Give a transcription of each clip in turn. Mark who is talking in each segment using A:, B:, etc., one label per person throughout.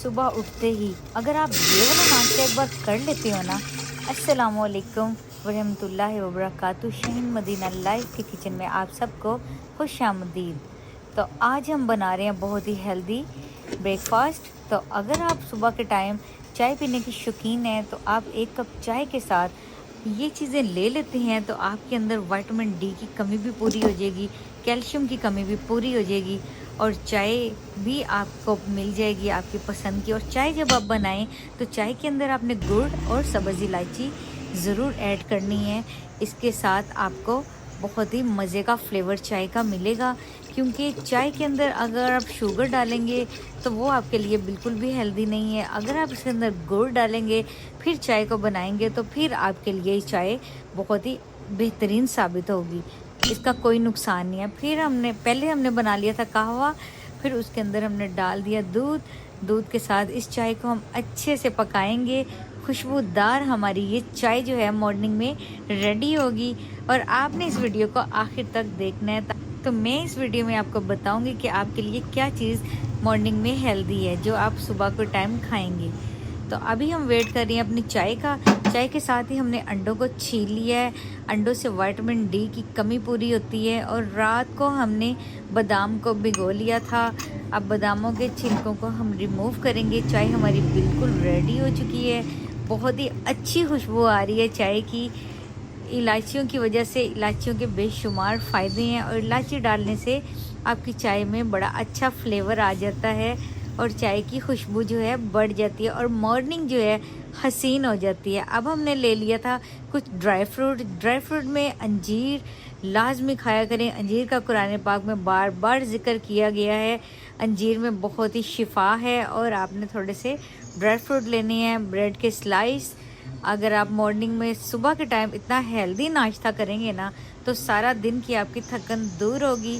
A: सुबह उठते ही अगर आप ये वाला नाश्ता एक बार कर लेते हो ना, अस्सलामुअलैकुम वरहमतुल्लाहि वबरकातुहू। शहीन मदीना लाइफ के किचन में आप सबको खुश आमदीद। तो आज हम बना रहे हैं बहुत ही हेल्दी ब्रेकफास्ट। तो अगर आप सुबह के टाइम चाय पीने की शौकीन हैं तो आप एक कप चाय के साथ ये चीज़ें ले लेते हैं तो आपके अंदर विटामिन डी की कमी भी पूरी हो जाएगी, कैल्शियम की कमी भी पूरी हो जाएगी और चाय भी आपको मिल जाएगी आपकी पसंद की। और चाय जब आप बनाएं तो चाय के अंदर आपने गुड़ और सब्ज़ इलायची ज़रूर ऐड करनी है। इसके साथ आपको बहुत ही मज़े का फ्लेवर चाय का मिलेगा, क्योंकि चाय के अंदर अगर आप शुगर डालेंगे तो वो आपके लिए बिल्कुल भी हेल्दी नहीं है। अगर आप इसके अंदर गुड़ डालेंगे फिर चाय को बनाएंगे तो फिर आपके लिए चाय बहुत ही बेहतरीन साबित होगी, इसका कोई नुकसान नहीं है। फिर पहले हमने बना लिया था कहवा, फिर उसके अंदर हमने डाल दिया दूध के साथ इस चाय को हम अच्छे से पकाएंगे। खुशबूदार हमारी ये चाय जो है मॉर्निंग में रेडी होगी और आपने इस वीडियो को आखिर तक देखना है। तो मैं इस वीडियो में आपको बताऊंगी कि आपके लिए क्या चीज़ मॉर्निंग में हेल्दी है जो आप सुबह को टाइम खाएंगे। तो अभी हम वेट कर रहे हैं अपनी चाय का। चाय के साथ ही हमने अंडों को छील लिया है। अंडों से विटामिन डी की कमी पूरी होती है। और रात को हमने बादाम को भिगो लिया था। अब बादामों के छिलकों को हम रिमूव करेंगे। चाय हमारी बिल्कुल रेडी हो चुकी है। बहुत ही अच्छी खुशबू आ रही है चाय की। इलायचियों की वजह से इलायचियों के बेशुमार फ़ायदे हैं और इलायची डालने से आपकी चाय में बड़ा अच्छा फ्लेवर आ जाता है और चाय की खुशबू जो है बढ़ जाती है और मॉर्निंग जो है हसीन हो जाती है। अब हमने ले लिया था कुछ ड्राई फ्रूट में अंजीर लाजमी खाया करें। अंजीर का कुरान पाक में बार बार जिक्र किया गया है। अंजीर में बहुत ही शिफा है। और आपने थोड़े से ड्राई फ्रूट लेने हैं, ब्रेड के स्लाइस। अगर आप मॉर्निंग में सुबह के टाइम इतना हेल्दी नाश्ता करेंगे ना तो सारा दिन की आपकी थकन दूर होगी,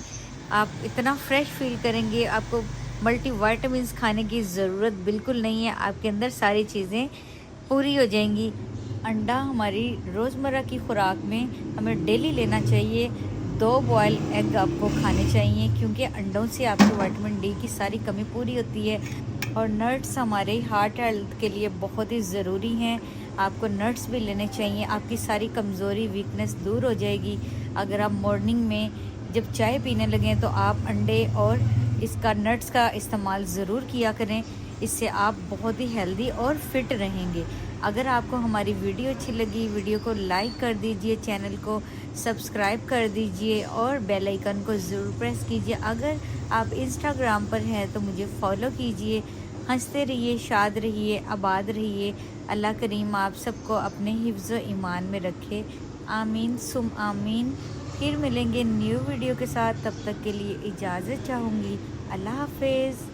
A: आप इतना फ्रेश फील करेंगे। आपको मल्टीविटामिन्स खाने की ज़रूरत बिल्कुल नहीं है, आपके अंदर सारी चीज़ें पूरी हो जाएंगी। अंडा हमारी रोज़मर्रा की खुराक में हमें डेली लेना चाहिए। 2 बॉयल एग आपको खाने चाहिए, क्योंकि अंडों से आपको विटामिन डी की सारी कमी पूरी होती है। और नट्स हमारे हार्ट हेल्थ के लिए बहुत ही ज़रूरी हैं। आपको नट्स भी लेने चाहिए, आपकी सारी कमज़ोरी वीकनेस दूर हो जाएगी। अगर आप मॉर्निंग में जब चाय पीने लगें तो आप अंडे और इसका नट्स का इस्तेमाल ज़रूर किया करें। इससे आप बहुत ही हेल्दी और फिट रहेंगे। अगर आपको हमारी वीडियो अच्छी लगी, वीडियो को लाइक कर दीजिए, चैनल को सब्सक्राइब कर दीजिए और बेल आइकन को ज़रूर प्रेस कीजिए। अगर आप इंस्टाग्राम पर हैं तो मुझे फॉलो कीजिए। हंसते रहिए, शाद रहिए, आबाद रहिए। अल्लाह करीम आप सबको अपने हिफ्ज़ ईमान में रखे। आमीन सुम आमीन। फिर मिलेंगे न्यू वीडियो के साथ, तब तक के लिए इजाज़त चाहूँगी। अल्लाह हाफिज़।